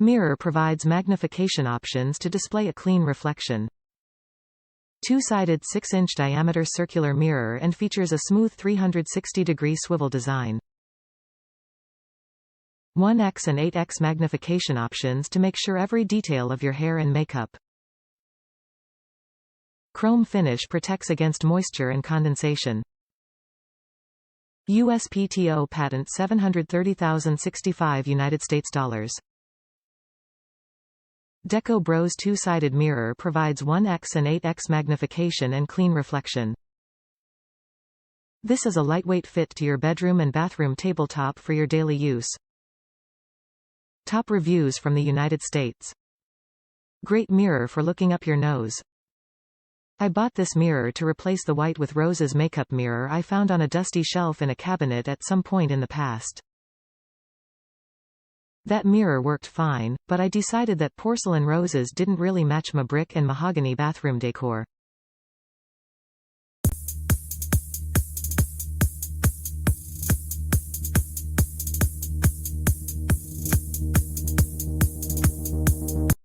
Mirror provides magnification options to display a clean reflection. Two-sided 6-inch diameter circular mirror and features a smooth 360-degree swivel design. 1x and 8x magnification options to make sure every detail of your hair and makeup. Chrome finish protects against moisture and condensation. USPTO patent 730,065 United States dollars. DecoBros two-sided mirror provides 1x and 8x magnification and clean reflection. This is a lightweight fit to your bedroom and bathroom tabletop for your daily use. Top reviews from the United States. Great mirror for looking up your nose. I bought this mirror to replace the White with Roses makeup mirror I found on a dusty shelf in a cabinet at some point in the past. That mirror worked fine, but I decided that porcelain roses didn't really match my brick and mahogany bathroom decor.